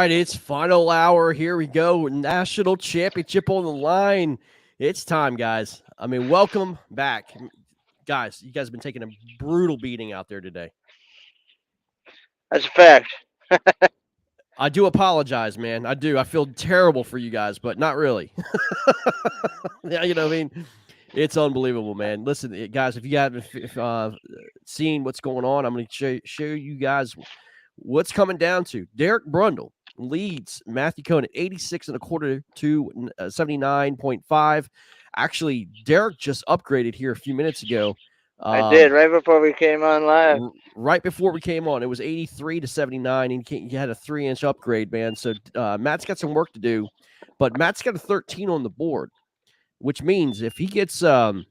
right, it's final hour. Here we go. National championship on the line. It's time, guys. I mean, welcome back. Guys, you guys have been taking a brutal beating out there today. That's a fact. I do apologize, man. I do. I feel terrible for you guys, but not really. Yeah, what I mean? It's unbelievable, man. Listen, guys, if you haven't seen what's going on, I'm going to show you guys what's coming down to. Derek Brundle leads Matthew Cohn at 86 and a quarter to 79.5. Actually, Derek just upgraded here a few minutes ago. I did right before we came on live. Right before we came on, it was 83 to 79, and he had a 3-inch upgrade, man. So Matt's got some work to do, but Matt's got a 13 on the board, which means if he gets let's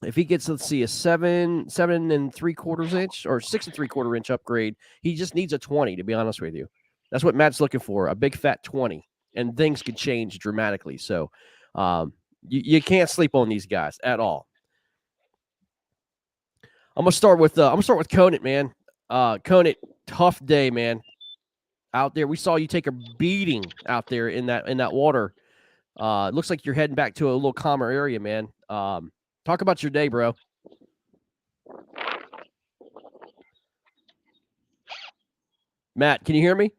see, a 7.75 inch or 6.75 inch upgrade, he just needs a 20. To be honest with you, that's what Matt's looking for, a big fat 20, and things could change dramatically. So you can't sleep on these guys at all. I'm gonna start with Conant, man. Conant, tough day, man. Out there, we saw you take a beating out there in that water. It looks like you're heading back to a little calmer area, man. Talk about your day, bro. Matt, can you hear me?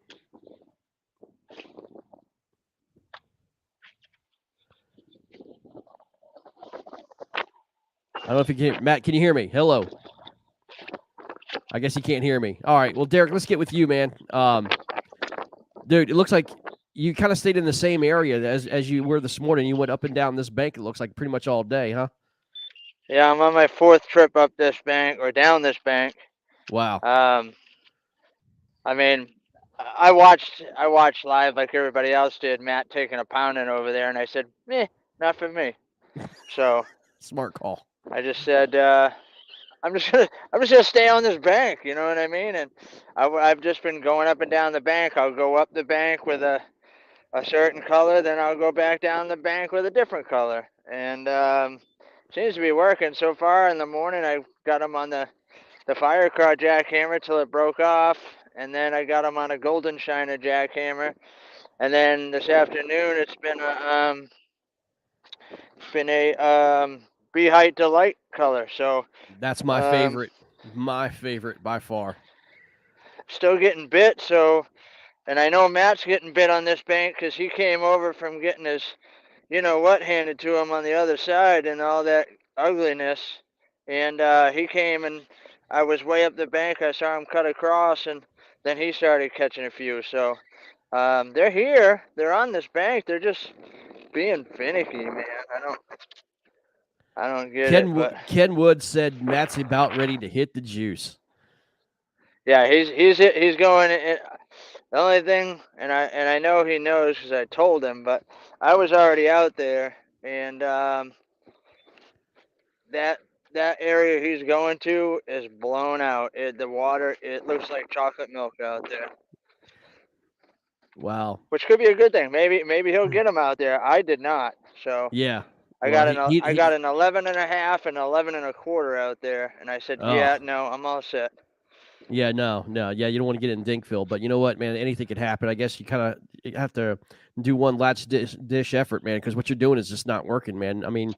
I don't know if you can. Matt, can you hear me? Hello. I guess he can't hear me. All right. Well, Derek, let's get with you, man. Dude, it looks like you kind of stayed in the same area as you were this morning. You went up and down this bank, it looks like, pretty much all day, huh? Yeah, I'm on my 4th trip up this bank or down this bank. Wow. I mean, I watched live like everybody else did. Matt taking a pounding over there, and I said, not for me. So smart call. I just said, I'm just gonna stay on this bank. You know what I mean? And I've just been going up and down the bank. I'll go up the bank with a certain color, then I'll go back down the bank with a different color, and seems to be working so far. In the morning, I got them on the fire car jackhammer till it broke off, and then I got them on a golden shiner jackhammer, and then this afternoon it's been a Be Height Delight color. So that's my favorite by far. Still getting bit, so. And I know Matt's getting bit on this bank because he came over from getting his, what, handed to him on the other side and all that ugliness. And he came and I was way up the bank. I saw him cut across, and then he started catching a few. So they're here. They're on this bank. They're just being finicky, man. I don't get it. But Ken Wood said Matt's about ready to hit the juice. Yeah, he's going. The only thing, and I know he knows because I told him, but I was already out there, and that area he's going to is blown out. The water, it looks like chocolate milk out there. Wow. Which could be a good thing. Maybe he'll get him out there. I did not. So yeah. I got an 11 and a half and 11 and a quarter out there, and I said, yeah, no, I'm all set. Yeah, no, yeah, you don't want to get in Dinkville, but you know what, man, anything could happen. I guess you have to do one last dish effort, man, because what you're doing is just not working, man. I mean,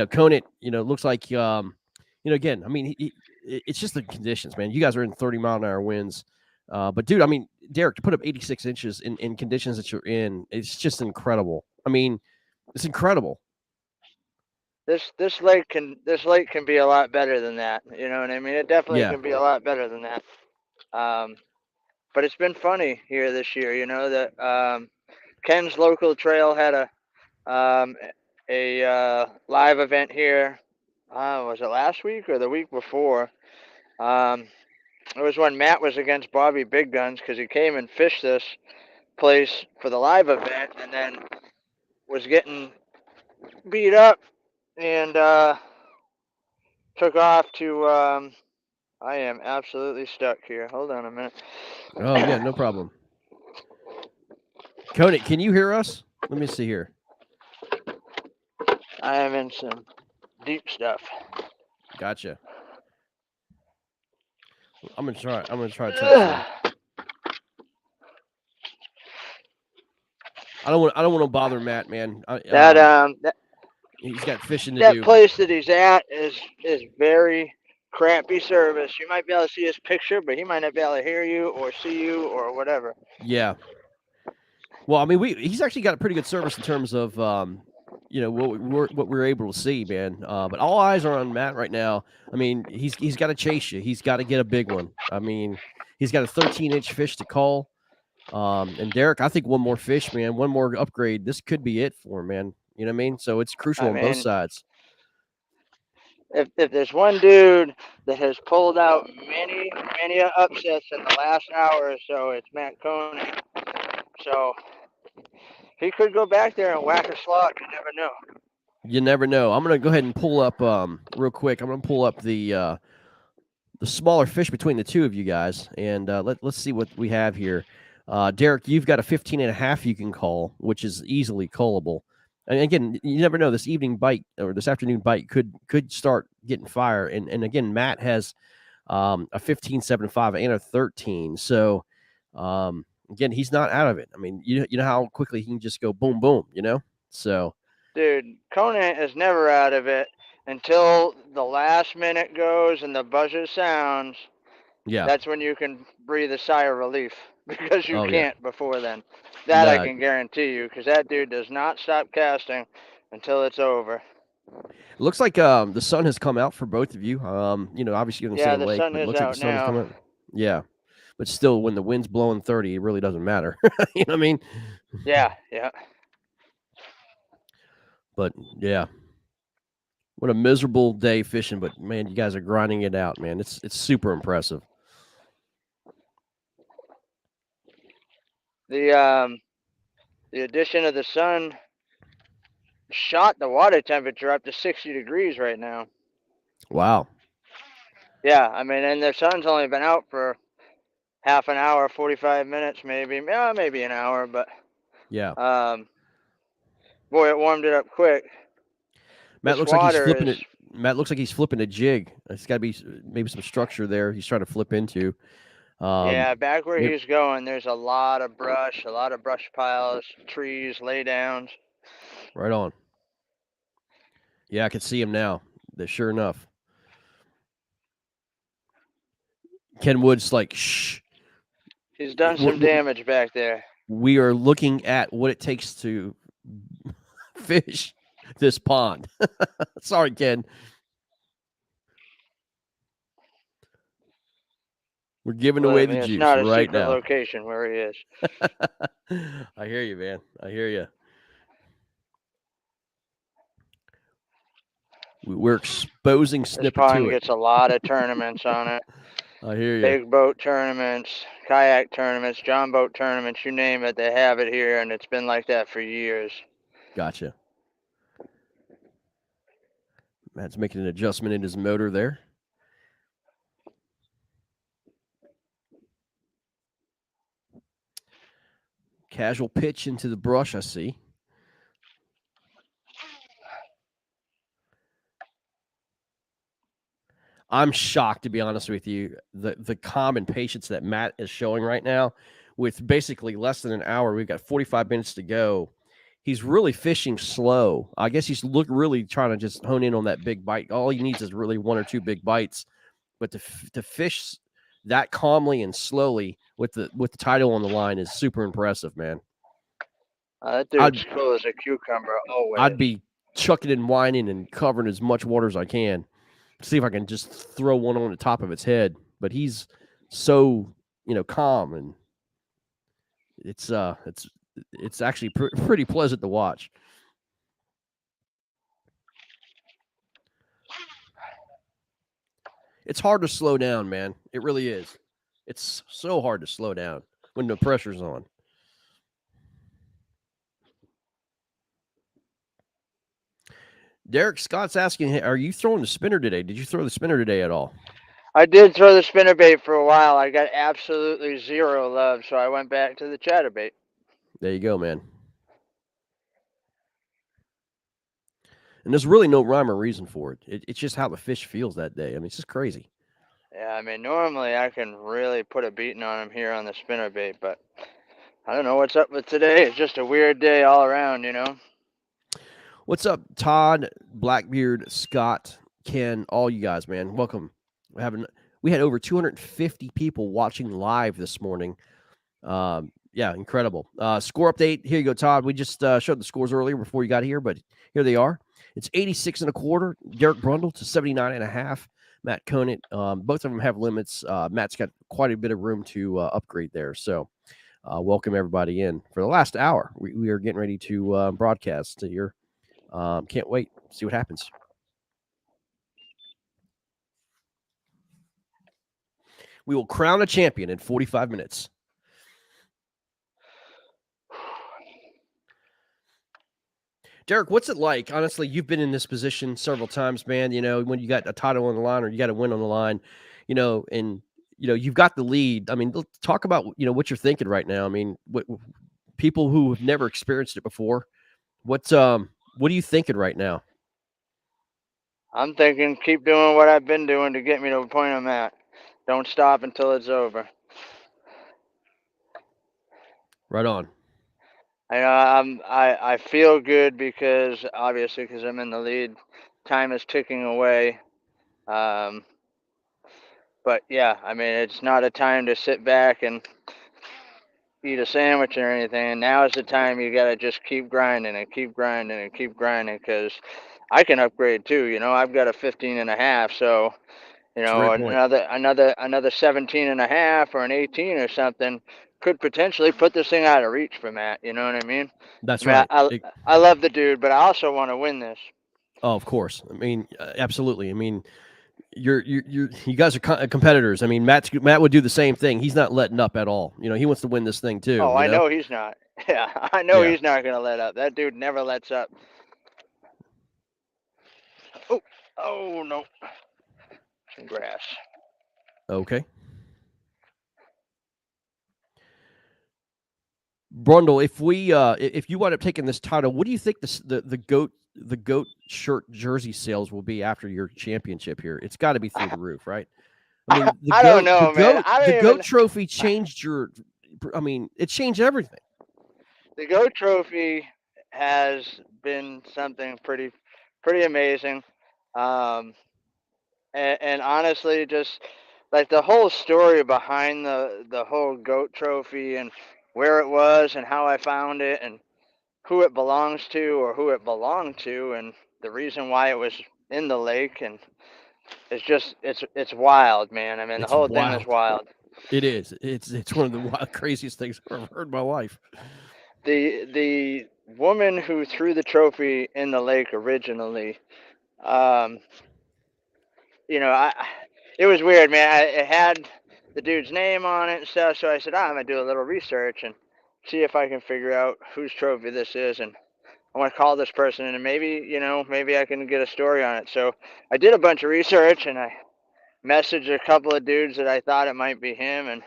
Conant, looks like, again, I mean, it's just the conditions, man. You guys are in 30-mile-an-hour winds, but dude, I mean, Derek, to put up 86 inches in conditions that you're in, it's just incredible. I mean, it's incredible. This lake can be a lot better than that. You know what I mean? It definitely can be a lot better than that. But it's been funny here this year. That Ken's local trail had a live event here. Was it last week or the week before? It was when Matt was against Bobby Big Guns because he came and fished this place for the live event and then was getting beat up and took off to. I am absolutely stuck here. Hold on a minute. Oh yeah, no problem. Conant, can you hear us? Let me see here. I am in some deep stuff. Gotcha. I'm gonna try to text him. I don't want to bother Matt, man. That He's got fishing to that do. place that he's at is very crappy service. You might be able to see his picture, but he might not be able to hear you or see you or whatever. Yeah. Well, I mean, he's actually got a pretty good service in terms of what we're able to see, man. But all eyes are on Matt right now. I mean, he's got to chase you. He's got to get a big one. I mean, he's got a 13-inch fish to call. And Derek, I think one more fish, man, one more upgrade. This could be it for him, man. You know what I mean? So it's crucial I on both mean, sides. if there's one dude that has pulled out many upsets in the last hour or so, it's Matt Conant. So he could go back there and whack a slot. You never know. You never know. I'm gonna go ahead and pull up real quick. I'm gonna pull up the smaller fish between the two of you guys, and let's see what we have here. Derek, you've got a 15.5 you can call, which is easily callable. And again, you never know. This evening bite or this afternoon bite could start getting fire. And again, Matt has a 15.75 and a 13. So again, he's not out of it. I mean, you know how quickly he can just go boom boom. So Dude, Conant is never out of it until the last minute goes and the buzzer sounds. yeah. That's when you can breathe a sigh of relief because you Oh yeah. can't before then. That I No, can guarantee you because that dude does not stop casting until it's over. it looks like the sun has come out for both of you. Obviously you're in the Yeah, same the lake, sun but it is looks like the out sun has come now. out. Yeah. But still, when the wind's blowing 30, it really doesn't matter. You know what I mean? Yeah. But yeah, what a miserable day fishing. But man, you guys are grinding it out, man. It's super impressive. The the addition of the sun shot the water temperature up to 60 degrees right now. Wow. Yeah, I mean, and the sun's only been out for half an hour, 45 minutes, maybe, maybe an hour, but Yeah. boy, it warmed it up quick. Matt This looks like he's water flipping is, it. Matt looks like he's flipping a jig. It's got to be maybe some structure there. He's trying to flip into. yeah, back where Maybe, he's going, there's a lot of brush piles, trees, laydowns. right on. Yeah, I can see him now. Sure enough. Ken Wood's like, shh. He's done some damage back there. We are looking at what it takes to fish this pond. Sorry, Ken. We're giving away Believe the me, it's juice not a right secret now. location where he is. I hear you, man. I hear you. We're exposing This Snippet pond to it. gets a lot of tournaments on it. I hear you. Big boat tournaments, kayak tournaments, john boat tournaments, you name it, they have it here, and it's been like that for years. Gotcha. Matt's making an adjustment in his motor there. Casual pitch into the brush, I see. I'm shocked, to be honest with you, the calm and patience that Matt is showing right now with basically less than an hour. We've got 45 minutes to go. He's really fishing slow. I guess he's really trying to just hone in on that big bite. All he needs is really one or two big bites. But to fish that calmly and slowly with the title on the line is super impressive, man. That dude's cool as a cucumber, always. I'd be chucking and whining and covering as much water as I can. See if I can just throw one on the top of its head. But he's so calm, and it's actually pretty pleasant to watch. It's hard to slow down, man. It really is. It's so hard to slow down when the pressure's on. Derek Scott's asking, are you throwing the spinner today? Did you throw the spinner today at all? I did throw the spinnerbait for a while. I got absolutely zero love, so I went back to the chatterbait. There you go, man. And there's really no rhyme or reason for it. It's just how the fish feels that day. I mean, it's just crazy. Yeah, I mean, normally I can really put a beating on him here on the spinnerbait, but I don't know what's up with today. It's just a weird day all around, you know. What's up, Todd, Blackbeard, Scott, Ken, all you guys, man? Welcome. We're having we had over 250 people watching live this morning. Yeah, incredible. Score update. Here you go, Todd. We just showed the scores earlier before you got here, but here they are. It's 86 and a quarter. Derek Brundle to 79 and a half. Matt Conant. Both of them have limits. Matt's got quite a bit of room to upgrade there. So welcome everybody in for the last hour. We are getting ready to broadcast here. Can't wait. See what happens. We will crown a champion in 45 minutes. Derek, what's it like? Honestly, you've been in this position several times, man. You know, when you got a title on the line or you got a win on the line, and you've got the lead. I mean, talk about what you're thinking right now. I mean, what people who have never experienced it before, what are you thinking right now? I'm thinking keep doing what I've been doing to get me to the point I'm at. Don't stop until it's over. Right on. I feel good because obviously because I'm in the lead. Time is ticking away. Um, but yeah, I mean it's not a time to sit back and eat a sandwich or anything. Now is the time you gotta just keep grinding and keep grinding and keep grinding because I can upgrade too. You know, I've got a 15 and a half, so It's a great point. another 17 and a half or an 18 or something could potentially put this thing out of reach for Matt. You know what I mean? That's I mean, right. I love the dude, but I also want to win this. Oh, of course. I mean, absolutely. I mean, you guys are competitors. I mean, Matt would do the same thing. He's not letting up at all. He wants to win this thing too. Oh, I know he's not. Yeah, I know Yeah. he's not gonna let up. That dude never lets up. Oh, oh no, some grass. Okay. Brundle, if you wind up taking this title, what do you think the goat shirt jersey sales will be after your championship here? It's got to be through the roof, right? I mean, I don't know, man. I the don't goat even. trophy changed your. I mean, it changed everything. The GOAT Trophy has been something pretty amazing. Um, and honestly, just like the whole story behind the whole GOAT Trophy and where it was and how I found it and who it belongs to or who it belonged to and the reason why it was in the lake and it's wild, man. I mean, the It's whole thing is wild. wild. It is. It's one of the craziest things I've ever heard in my life. The woman who threw the trophy in the lake originally, um, you know, it was weird, man. It had the dude's name on it and stuff, so I said, I'm gonna do a little research and see if I can figure out whose trophy this is, and I want to call this person, and maybe I can get a story on it. So I did a bunch of research, and I messaged a couple of dudes that I thought it might be him, and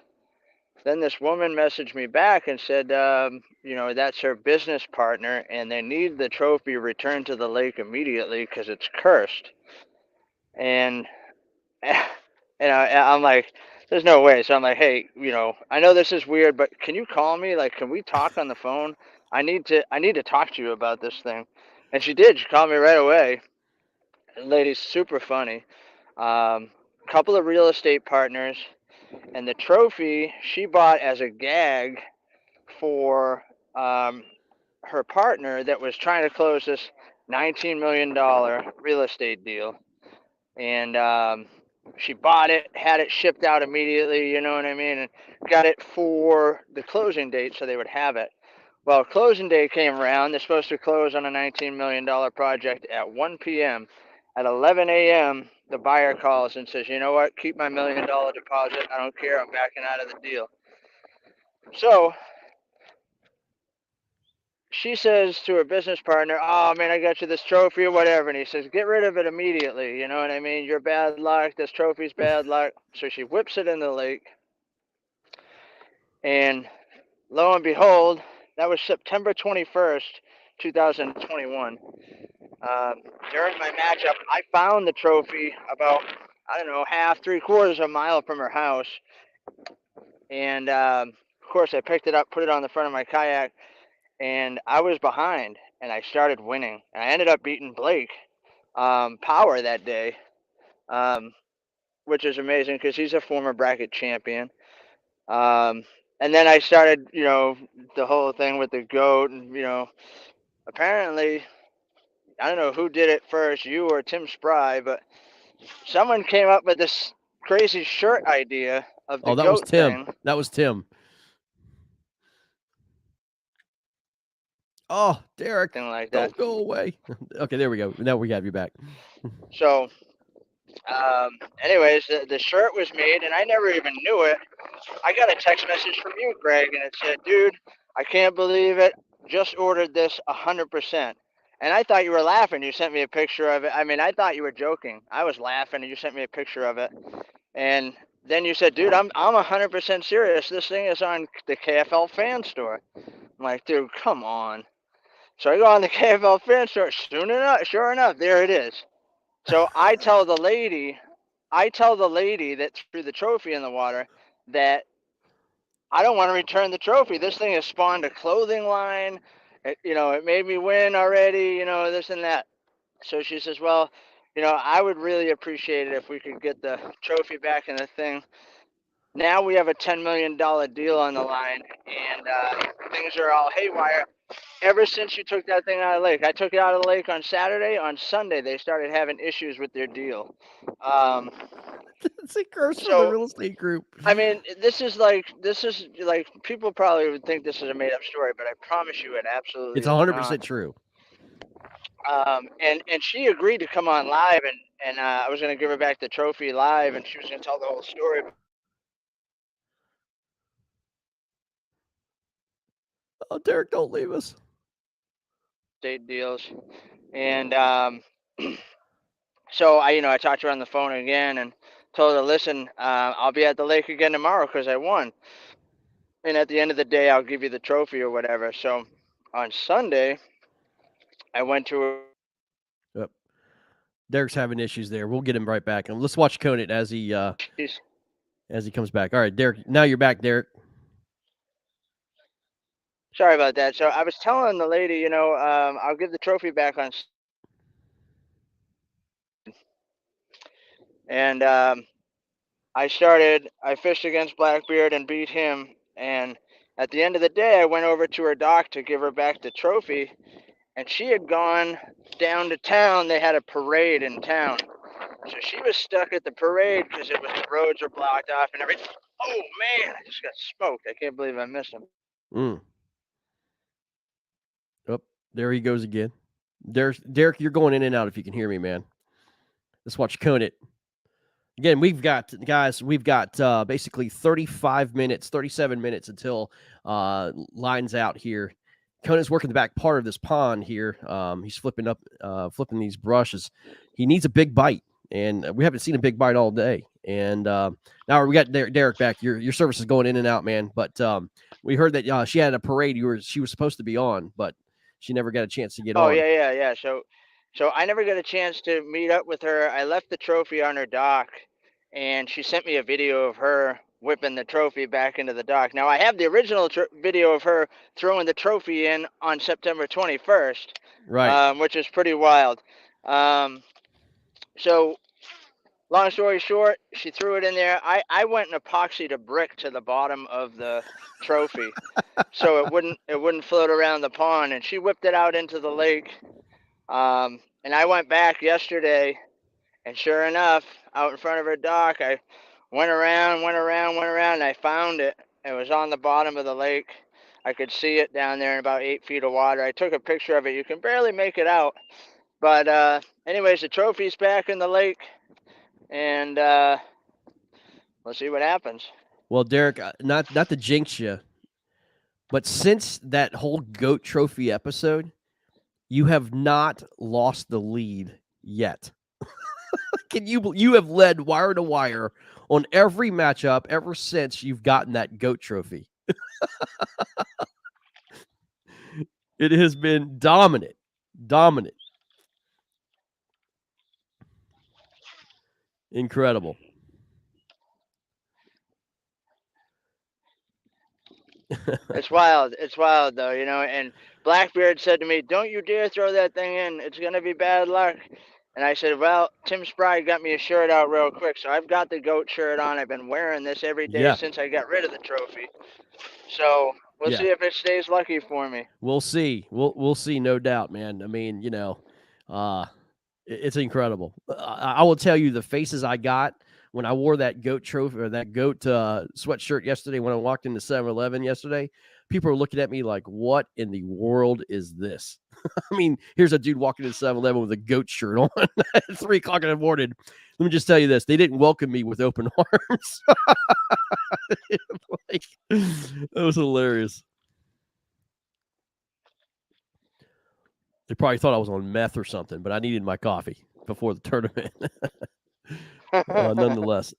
then this woman messaged me back and said, that's her business partner, and they need the trophy returned to the lake immediately because it's cursed. And I'm like, there's no way. So I'm like, hey, I know this is weird, but can you call me? Like, can we talk on the phone? I need to talk to you about this thing. And she did. She called me right away. The lady's super funny. Couple of real estate partners, and the trophy she bought as a gag for um, her partner that was trying to close this $19 million real estate deal. And she bought it, had it shipped out immediately, you know what I mean, and got it for the closing date so they would have it. Well, closing day came around. They're supposed to close on a $19 million project at 1 p.m. At 11 a.m., the buyer calls and says, you know what, keep my $1 million deposit. I don't care. I'm backing out of the deal. So she says to her business partner, oh man, I got you this trophy or whatever. And he says, get rid of it immediately. You know what I mean? You're bad luck. This trophy's bad luck. So she whips it in the lake. And lo and behold, that was September 21st, 2021. Um, During my matchup, I found the trophy about, I don't know, half, 3/4 of a mile from her house. And course, I picked it up, put it on the front of my kayak, and I was behind, and I started winning. And I ended up beating Blake Power that day, um, which is amazing because he's a former bracket champion. Um, and then I started, the whole thing with the goat, and apparently, I don't know who did it first, you or Tim Spry, but someone came up with this crazy shirt idea of the Oh, that was goat Tim. thing. That was Tim. Oh, Derek, Thing like that. don't go away. Okay, there we go. Now we have you back. So, anyways, the shirt was made, and I never even knew it. I got a text message from you, Greg, and it said, "Dude, I can't believe it. Just ordered this 100%." And I thought you were laughing. You sent me a picture of it. I mean, I thought you were joking. I was laughing, and you sent me a picture of it. And then you said, "Dude, I'm 100% serious. This thing is on the KFL fan store." I'm like, "Dude, come on." So I go on the KFL fan store. Sure enough, there it is. So I tell the lady that threw the trophy in the water that I don't want to return the trophy. This thing has spawned a clothing line. It made me win already, this and that. So she says, well, I would really appreciate it if we could get the trophy back in the thing. Now we have a $10 million deal on the line, and things are all haywire. Ever since you took that thing out of the lake, I took it out of the lake on Saturday. On Sunday, they started having issues with their deal. It's a curse from the So real estate group. I mean, this is like people probably would think this is a made up story, but I promise you, it absolutely It's is not. 100% true. And she agreed to come on live, and I was gonna give her back the trophy live, and she was gonna tell the whole story. Oh, Derek, don't leave us. State deals, and so I talked to her on the phone again and told her, listen, I'll be at the lake again tomorrow because I won, and at the end of the day, I'll give you the trophy or whatever. So on Sunday, I went to her. Yep. Derek's having issues there. We'll get him right back. And let's watch Conant as he comes back. All right, Derek. Now you're back, Derek. Sorry about that. So I was telling the lady, I'll give the trophy back on, and I fished against Blackbeard and beat him. And at the end of the day, I went over to her dock to give her back the trophy, and she had gone down to town. They had a parade in town, so she was stuck at the parade because the roads were blocked off and everything. Oh man, I just got smoked. I can't believe I missed him. Oh, there he goes again. Derek, you're going in and out if you can hear me, man. Let's watch Conant. Again, we've got basically 35 minutes, 37 minutes until lines out here. Conant's working the back part of this pond here. He's flipping these brushes. He needs a big bite, and we haven't seen a big bite all day. And now we got Derek back. Your service is going in and out, man. But we heard that she had a parade she was supposed to be on, but she never got a chance to get Oh on. yeah. So I never got a chance to meet up with her. I left the trophy on her dock, and she sent me a video of her whipping the trophy back into the dock. Now I have the original video of her throwing the trophy in on September 21st, Right. which is pretty wild. So long story short, she threw it in there. I went and epoxied a brick to the bottom of the trophy, so it wouldn't float around the pond, and she whipped it out into the lake. And I went back yesterday, and sure enough, out in front of her dock, I went around, and I found it. It was on the bottom of the lake. I could see it down there in about 8 feet of water. I took a picture of it. You can barely make it out. But anyways, the trophy's back in the lake, and we'll see what happens. Well, Derek, not to jinx you, but since that whole goat trophy episode, you have not lost the lead yet. You have led wire to wire on every matchup ever since you've gotten that goat trophy. It has been dominant. Incredible. It's wild. It's wild though, you know. And Blackbeard said to me, "Don't you dare throw that thing in. It's gonna be bad luck." And I said, "Well, Tim Spry got me a shirt out real quick, so I've got the goat shirt on. I've been wearing this every day Yeah, since I got rid of the trophy. So we'll yeah. see if it stays lucky for me." We'll see. We'll see, no doubt, man. I mean, uh, it's incredible. I will tell you the faces I got when I wore that goat trophy or that goat sweatshirt yesterday when I walked into 7-Eleven yesterday. People are looking at me like, "What in the world is this?" I mean, here's a dude walking into 7-Eleven with a goat shirt on at 3 o'clock in the morning. Let me just tell you this: they didn't welcome me with open arms. Like, that was hilarious. They probably thought I was on meth or something, but I needed my coffee before the tournament. Nonetheless,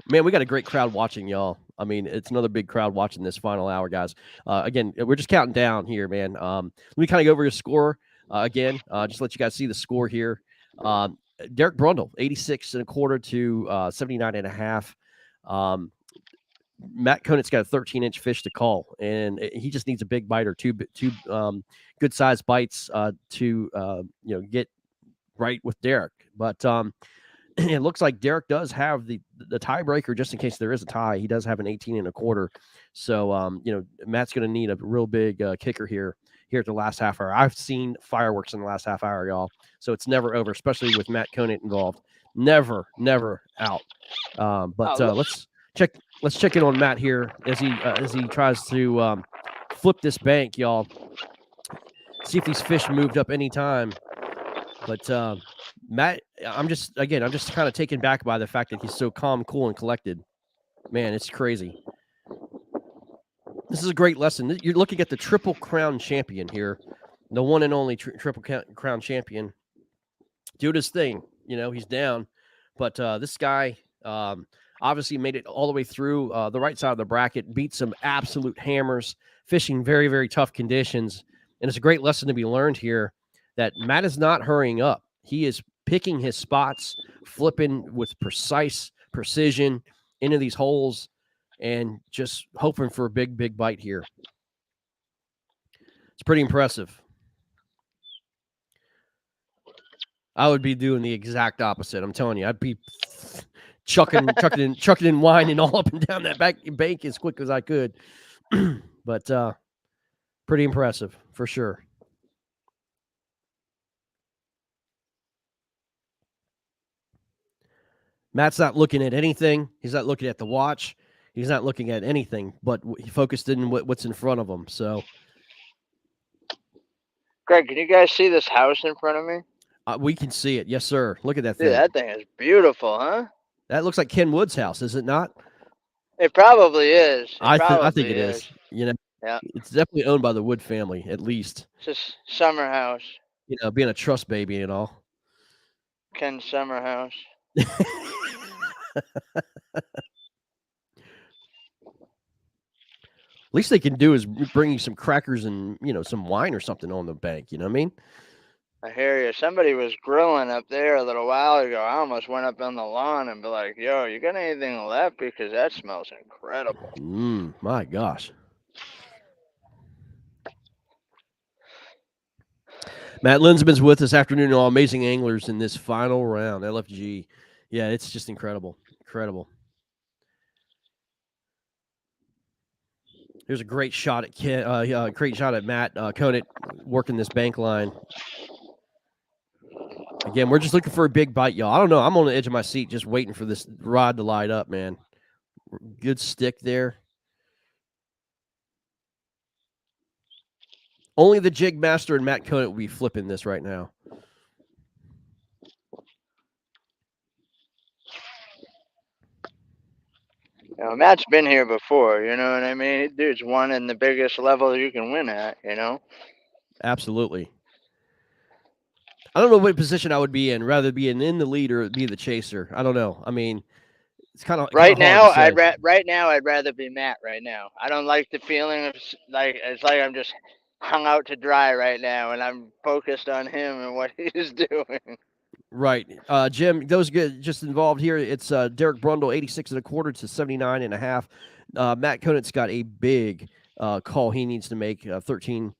man, we got a great crowd watching, y'all. I mean, it's another big crowd watching this final hour, guys. Again, we're just counting down here, man. Let me kind of go over your score again. Just let you guys see the score here. Derek Brundle, 86 and a quarter to 79 and a half. Matt Koenig's got a 13-inch fish to call, and he just needs a big bite or two good sized bites to get right with Derek. But it looks like Derek does have the tiebreaker just in case there is a tie. He does have an 18 and a quarter. So, Matt's going to need a real big kicker here at the last half hour. I've seen fireworks in the last half hour, y'all. So it's never over, especially with Matt Koenig involved. Never out. Let's check in on Matt here as he tries to flip this bank, y'all. See if these fish moved up any time. But Matt, I'm just kind of taken back by the fact that he's so calm, cool, and collected. Man, it's crazy. This is a great lesson. You're looking at the Triple Crown champion here, the one and only Triple Crown champion. Doing his thing. He's down. But this guy obviously made it all the way through the right side of the bracket, beat some absolute hammers, fishing very, very tough conditions. And it's a great lesson to be learned here that Matt is not hurrying up. He is picking his spots, flipping with precise precision into these holes, and just hoping for a big, big bite here. It's pretty impressive. I would be doing the exact opposite. I'm telling you, I'd be chucking in wine and all up and down that bank as quick as I could. But pretty impressive for sure. Matt's not looking at anything. He's not looking at the watch. He's not looking at anything, but he focused in what's in front of him. So, Greg, can you guys see this house in front of me? We can see it. Yes, sir. Look at that thing. Dude, that thing is beautiful, huh? That looks like Ken Wood's house, is it not? It probably is. I think it is. Yeah. It's definitely owned by the Wood family, at least. It's just summer house. Being a trust baby and all. Ken's summer house. Least they can do is bring you some crackers and some wine or something on the bank. You know what I mean? I hear you. Somebody was grilling up there a little while ago. I almost went up on the lawn and be like, "Yo, you got anything left? Because that smells incredible." My gosh. Matt Linsman's with us afternoon. All amazing anglers in this final round. LFG. Yeah, it's just incredible. Incredible. Here's a great shot at Matt Koenig working this bank line. Again, we're just looking for a big bite, y'all. I don't know. I'm on the edge of my seat just waiting for this rod to light up, man. Good stick there. Only the jig master and Matt Koenig will be flipping this right now. Matt's been here before, you know what I mean? Dude's won in the biggest level you can win at, Absolutely. I don't know what position I would be in, rather be in the lead or be the chaser. I don't know. I mean, it's kind of right now. I'd rather be Matt right now. I don't like the feeling of it's like I'm just hung out to dry right now, and I'm focused on him and what he's doing. Right. Jim, those good just involved here. It's Derek Brundle, 86 and a quarter to 79 and a half. Matt Koenig's got a big call he needs to make, 13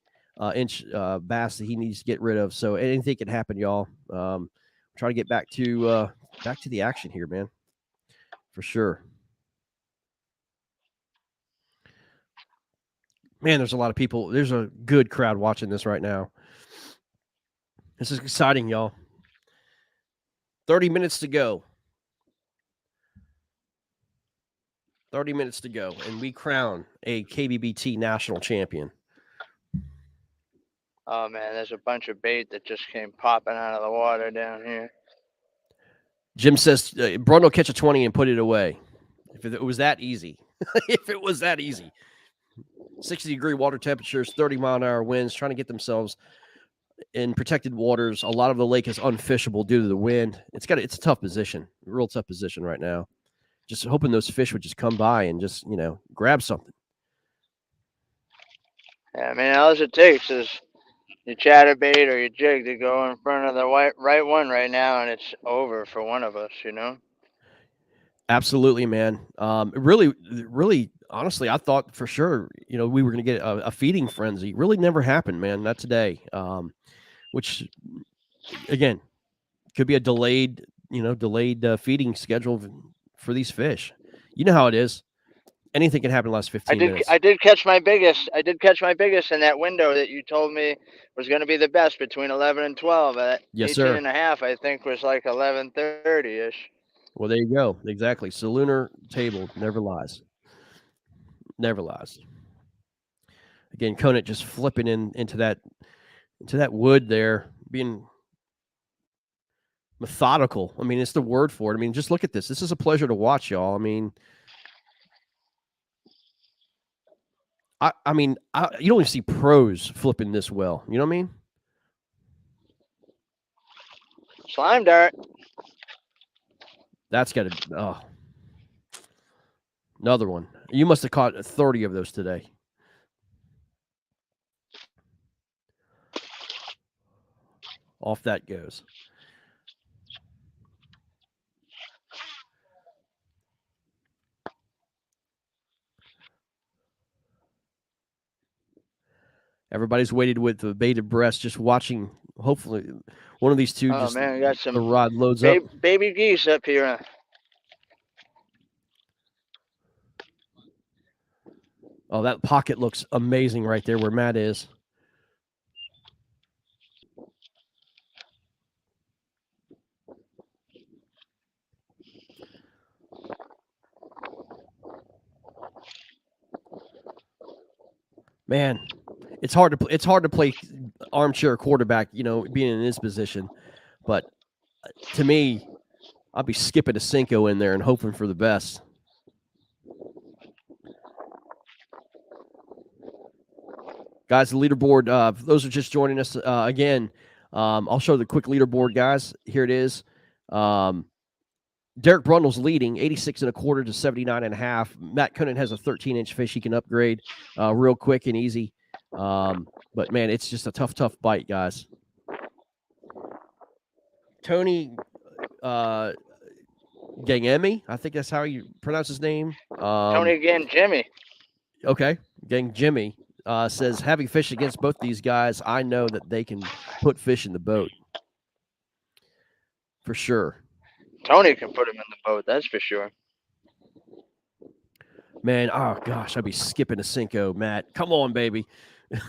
inch bass that he needs to get rid of. So anything can happen, y'all. Try to get back to the action here, man, for sure. Man, there's a lot of people. There's a good crowd watching this right now. This is exciting, y'all. 30 minutes to go. 30 minutes to go, and we crown a KBBT national champion. Oh man, there's a bunch of bait that just came popping out of the water down here. Jim says, Brun will catch a 20 and put it away. If it was that easy. If it was that easy. 60-degree water temperatures, 30-mile-an-hour winds, trying to get themselves in protected waters. A lot of the lake is unfishable due to the wind. It's a tough position, real tough position right now. Just hoping those fish would just come by and just, grab something. Yeah, I mean, all it takes is your chatterbait or your jig to go in front of the right one right now, and it's over for one of us, Absolutely, man. Really, really, honestly, I thought for sure, we were going to get a feeding frenzy. Really never happened, man. Not today. Which, again, could be a delayed feeding schedule for these fish. You know how it is. Anything can happen in the last 15 minutes. I did catch my biggest. I did catch my biggest in that window that you told me was going to be the best between 11 and 12. At Yes, 18 sir. and a half, I think was like 11:30-ish. Well, there you go. Exactly. So lunar table never lies. Never lies. Again, Conant just flipping into that wood there, being methodical. I mean, it's the word for it. I mean, just look at this. This is a pleasure to watch, y'all. I mean, you don't even see pros flipping this well. You know what I mean? Slime dart. That's got to. Oh, another one. You must have caught 30 of those today. Off that goes. Everybody's waited with the bated breath, just watching. Hopefully, one of these two Oh man, we got some the rod loads up. baby geese up here. Oh, that pocket looks amazing right there where Matt is. Man, it's hard to play armchair quarterback, being in this position. But to me, I'll be skipping a Cinco in there and hoping for the best. Guys, the leaderboard, for those who are just joining us, again, I'll show the quick leaderboard, guys. Here it is. Derek Brundle's leading, 86.25 to 79.5. Matt Conant has a 13-inch fish he can upgrade real quick and easy. But, man, it's just a tough bite, guys. Tony Gangemi, I think that's how you pronounce his name. Tony again, Jimmy. Okay, Gang Jimmy says, having fished against both these guys, I know that they can put fish in the boat. For sure. Tony can put him in the boat, that's for sure. Man, oh gosh, I'd be skipping a Cinco, Matt. Come on, baby. I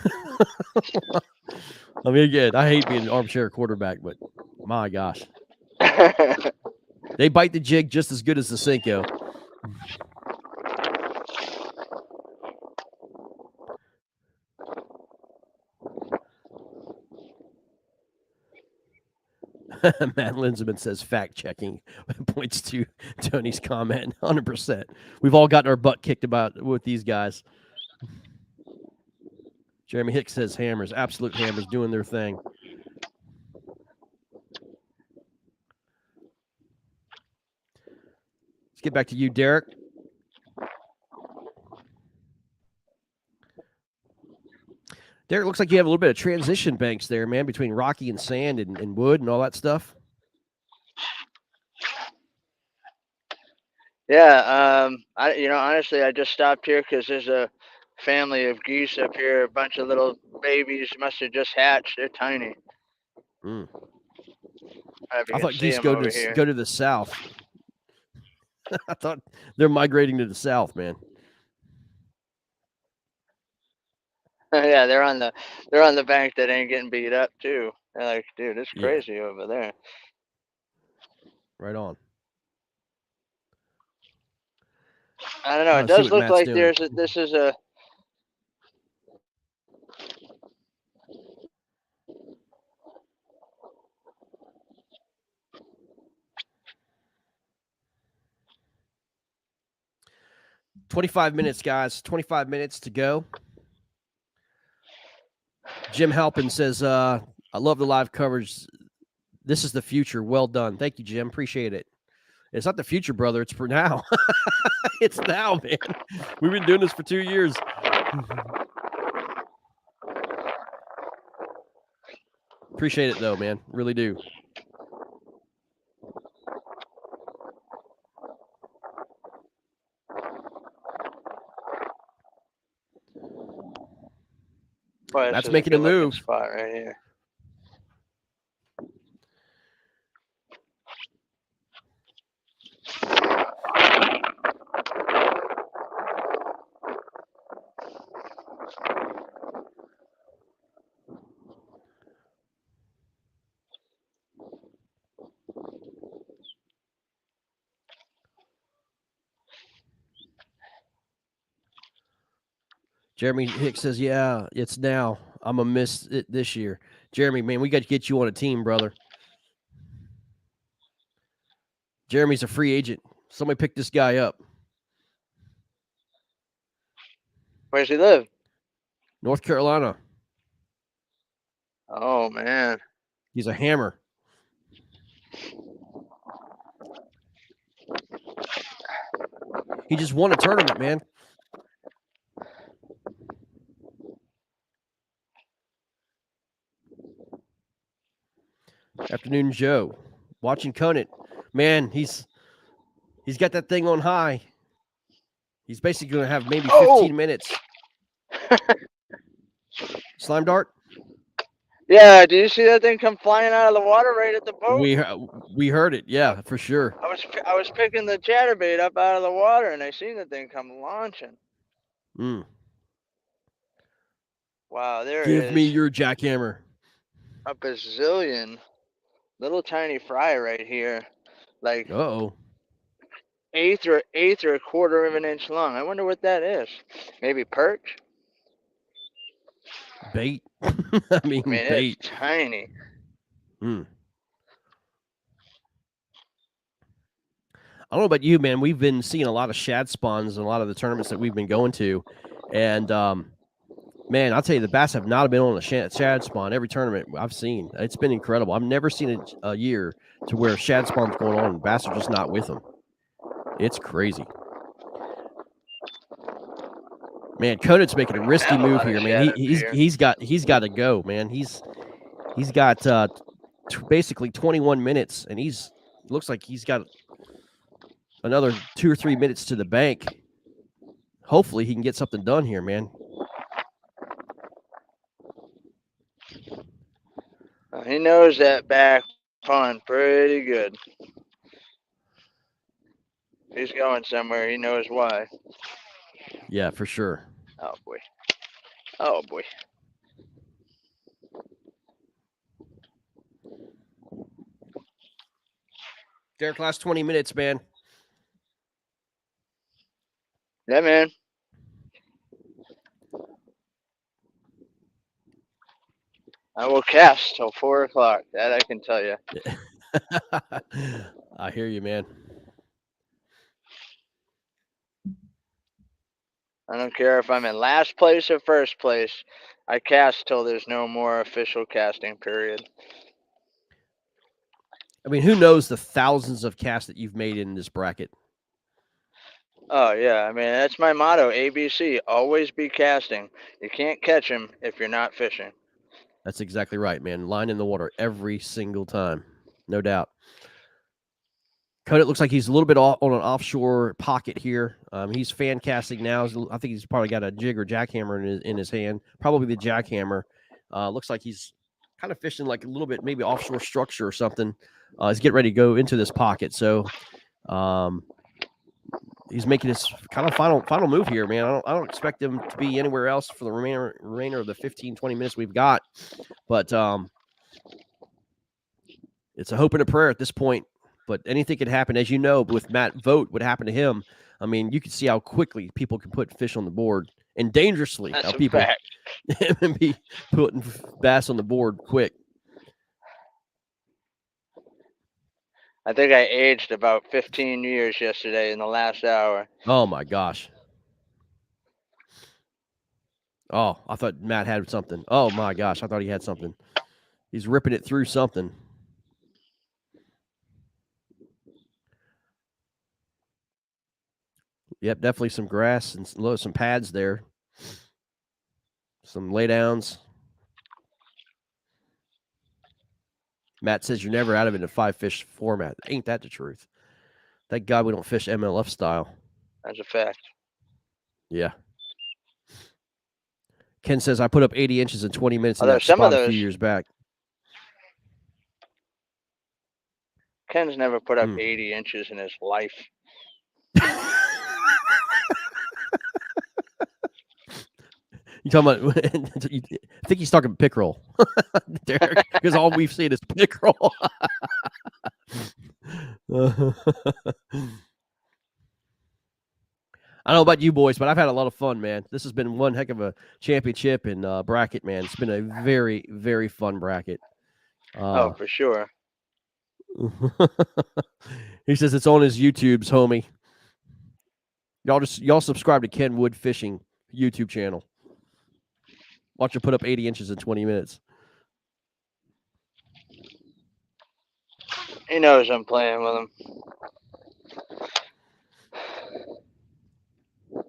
mean, again, I hate being an armchair quarterback, but my gosh. They bite the jig just as good as the Cinco. Matt Linseman says fact checking, points to Tony's comment. 100%. We've all gotten our butt kicked about with these guys. Jeremy Hicks says hammers, absolute hammers, doing their thing. Let's get back to you, Derek. Derek, looks like you have a little bit of transition banks there, man, between rocky and sand and wood and all that stuff. Yeah, honestly, I just stopped here because there's a family of geese up here. A bunch of little babies must have just hatched. They're tiny. Mm. I don't know if you I can thought see geese them over here. go to the south. I thought they're migrating to the south, man. Yeah, they're on the bank that ain't getting beat up too. They're like, dude, it's Yeah, crazy over there. right on. I don't know. It Let's see does what look Matt's like doing. this is a 25 minutes, guys. 25 minutes to go. Jim Halpin says, I love the live coverage. This is the future. Well done. Thank you, Jim. Appreciate it. It's not the future, brother. It's for now. It's now, man. We've been doing this for 2 years. Appreciate it, though, man. Really do. boy, this Matt's is a making a good looking move. spot right here. Jeremy Hicks says, yeah, it's now. I'm going to miss it this year. Jeremy, man, we got to get you on a team, brother. Jeremy's a free agent. Somebody pick this guy up. Where's he live? North Carolina. Oh man. He's a hammer. He just won a tournament, man. Afternoon Joe. Watching Conant. Man, he's got that thing on high. He's basically going to have maybe 15 minutes. Slime dart? Yeah, did you see that thing come flying out of the water right at the boat? We heard it. Yeah, for sure. I was picking the chatterbait up out of the water, and I seen the thing come launching. Mm. Wow, there Give is me your jackhammer. a bazillion little tiny fry right here, like Uh-oh. eighth or a quarter of an inch long. I wonder what that is. Maybe perch. Bait. I mean, bait. It's tiny. Mm. I don't know about you, man. We've been seeing a lot of shad spawns in a lot of the tournaments that we've been going to. And, man, I'll tell you, the bass have not been on a shad spawn every tournament I've seen. It's been incredible. I've never seen a year to where shad spawn's going on and bass are just not with them. It's crazy. Man, Conant's making a risky move here, man. He's got to go, man. He's got basically 21 minutes, and looks like he's got another 2 or 3 minutes to the bank. Hopefully, he can get something done here, man. He knows that back pond pretty good. He's going somewhere. He knows why. Yeah, for sure. Oh boy. Oh boy. Derek, last 20 minutes, man. Yeah, man. I will cast till 4 o'clock. That I can tell you. I hear you, man. I don't care if I'm in last place or first place. I cast till there's no more official casting period. I mean, who knows the thousands of casts that you've made in this bracket? Oh yeah, I mean that's my motto. ABC: always be casting. You can't catch him if you're not fishing. That's exactly right, man. Line in the water every single time, no doubt. Cut it looks like he's a little bit on an offshore pocket here. He's fan casting now. I think he's probably got a jig or jackhammer in his hand, probably the jackhammer. Looks like he's kind of fishing like a little bit, maybe offshore structure or something. He's getting ready to go into this pocket. So he's making his kind of final move here, man. I don't expect him to be anywhere else for the remainder of the 15, 20 minutes we've got. But it's a hope and a prayer at this point. But anything could happen, as you know, with Matt Vogt, what happened to him. I mean, you can see how quickly people can put fish on the board, and dangerously That's how a people fact. can be putting bass on the board quick. I think I aged about 15 years yesterday in the last hour. Oh my gosh. Oh, I thought Matt had something. Oh my gosh, I thought he had something. He's ripping it through something. Yep, definitely some grass and some pads there. Some laydowns. Matt says you're never out of it in a 5-fish format. Ain't that the truth? Thank God we don't fish MLF style. That's a fact. Yeah. Ken says I put up 80 inches in 20 minutes in Although that some of spot a few those- years back. Ken's never put up 80 inches in his life. You talking about? I think he's talking pickerel, Derek, because all we've seen is pickerel. I don't know about you boys, but I've had a lot of fun, man. This has been one heck of a championship and bracket, man. It's been a very, very fun bracket. Oh, for sure. He says it's on his YouTube's, homie. Y'all subscribe to Ken Wood Fishing YouTube channel. Watch him put up 80 inches in 20 minutes. He knows I'm playing with him.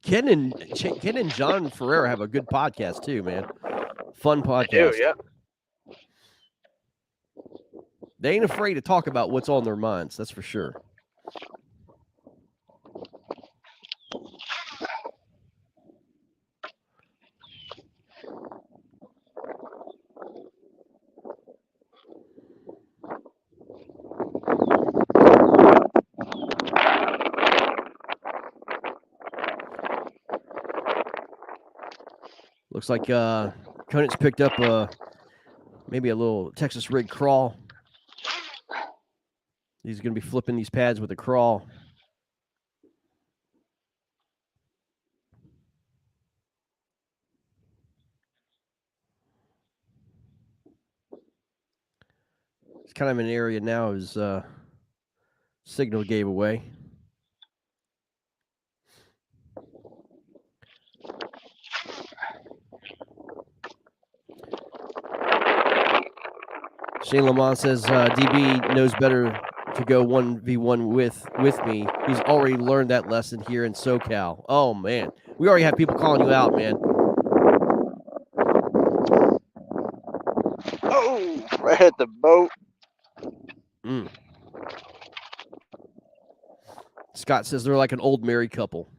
Ken and John Ferreira have a good podcast too, man. Fun podcast. They do, yeah. They ain't afraid to talk about what's on their minds. That's for sure. Looks like Conant's picked up maybe a little Texas rig crawl. He's going to be flipping these pads with a crawl. It's kind of an area now his signal gave away. Shane Lamont says DB knows better to go 1v1 with me. He's already learned that lesson here in SoCal. Oh, man. We already have people calling you out, man. Oh, right at the boat. Scott says they're like an old married couple.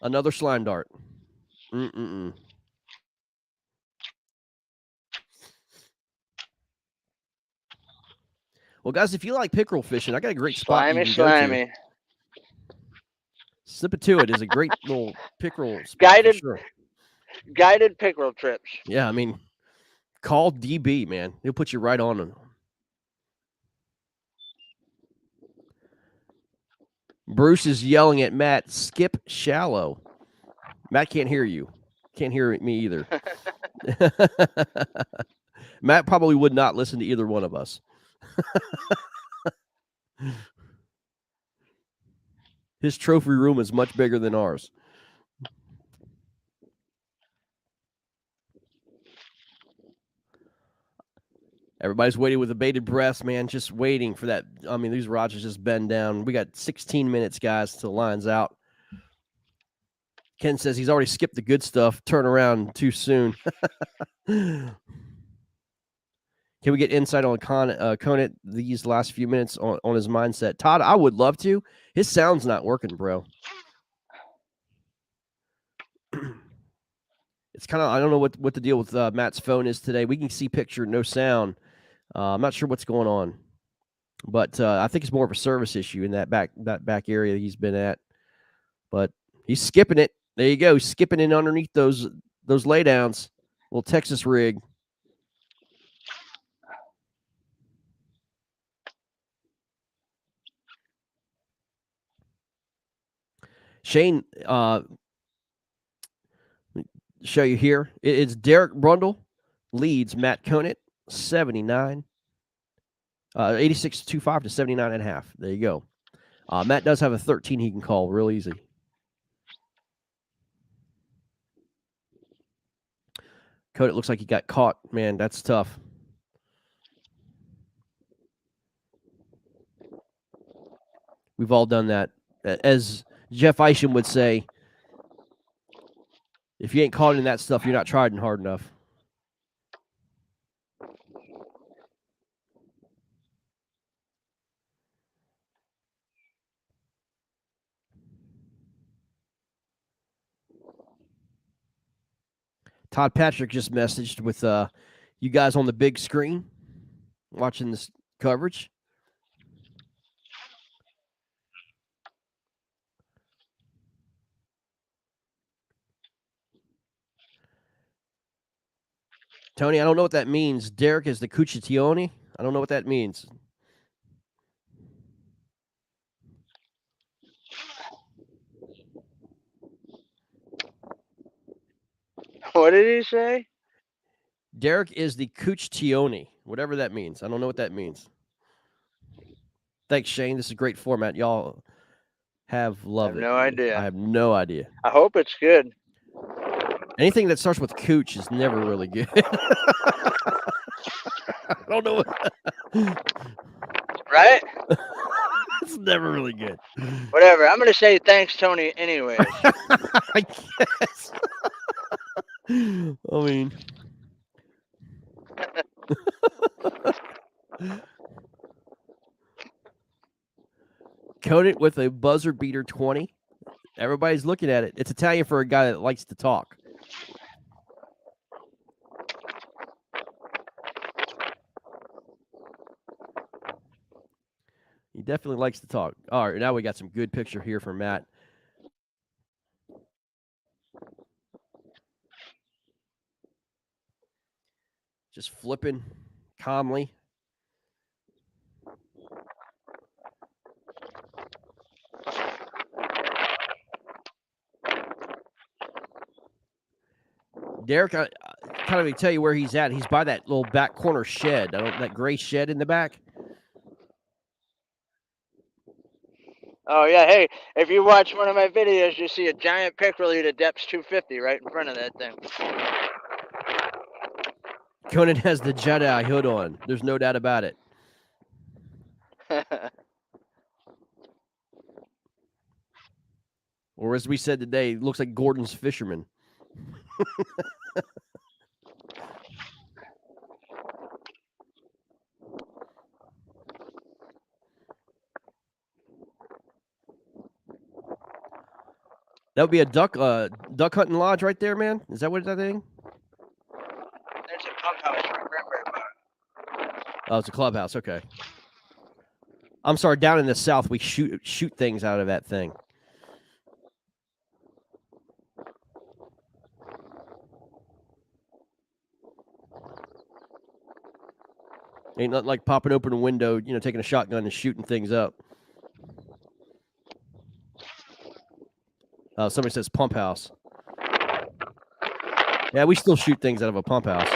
Another slime dart. Well, guys, if you like pickerel fishing, I got a great spot you can go to. Slip it to it is a great little pickerel spot for sure. Guided pickerel trips. Yeah, I mean, call DB, man. He'll put you right on them. Bruce is yelling at Matt, skip shallow. Matt can't hear you. Can't hear me either. Matt probably would not listen to either one of us. His trophy room is much bigger than ours. Everybody's waiting with bated breath, man, just waiting for that. I mean, these rods just bend down. We got 16 minutes, guys, till the line's out. Ken says he's already skipped the good stuff. Turn around too soon. Can we get insight on Conant these last few minutes on his mindset? Todd, I would love to. His sound's not working, bro. It's kind of, I don't know what the deal with Matt's phone is today. We can see picture, no sound. I'm not sure what's going on, but I think it's more of a service issue in that back area he's been at. But he's skipping it. There you go, skipping in underneath those laydowns. Little Texas rig. Shane, show you here. It's Derek Brundle leads Matt Conant 79, 86.25 to 79.5. There you go. Matt does have a 13 he can call real easy. Conant looks like he got caught. Man, that's tough. We've all done that. As Jeff Isham would say, if you ain't caught in that stuff, you're not trying hard enough. Todd Patrick just messaged with you guys on the big screen watching this coverage. Tony, I don't know what that means. Derek is the Cuccione. I don't know what that means. What did he say? Derek is the Cuccione, whatever that means. I don't know what that means. Thanks, Shane. This is a great format. Y'all have loved it. No idea. I have no idea. I hope it's good. Anything that starts with Cooch is never really good. I don't know. Right? It's never really good. Whatever. I'm going to say thanks, Tony, anyways. I guess. I mean. Conant with a buzzer beater 20. Everybody's looking at it. It's Italian for a guy that likes to talk. He definitely likes to talk. All right, now we got some good picture here from Matt. Just flipping calmly. Derek, I kind of tell you where he's at. He's by that little back corner shed. That gray shed in the back. Oh, yeah. Hey, if you watch one of my videos, you see a giant pickerel eat a depths 250 right in front of that thing. Conant has the Jedi hood on. There's no doubt about it. Or as we said today, it looks like Gordon's fisherman. That would be a duck hunting lodge right there, man. Is that what that thing? There's a pump house right. Oh, it's a clubhouse. Okay. I'm sorry. Down in the south, we shoot things out of that thing. Ain't nothing like popping open a window, taking a shotgun and shooting things up. Somebody says pump house. Yeah, we still shoot things out of a pump house.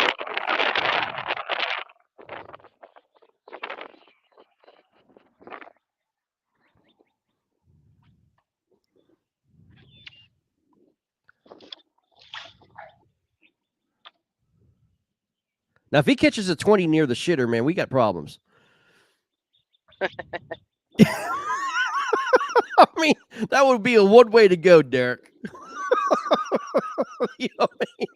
Now, if he catches a 20 near the shitter, man, we got problems. I mean, that would be a one way to go, Derek. You know what I mean?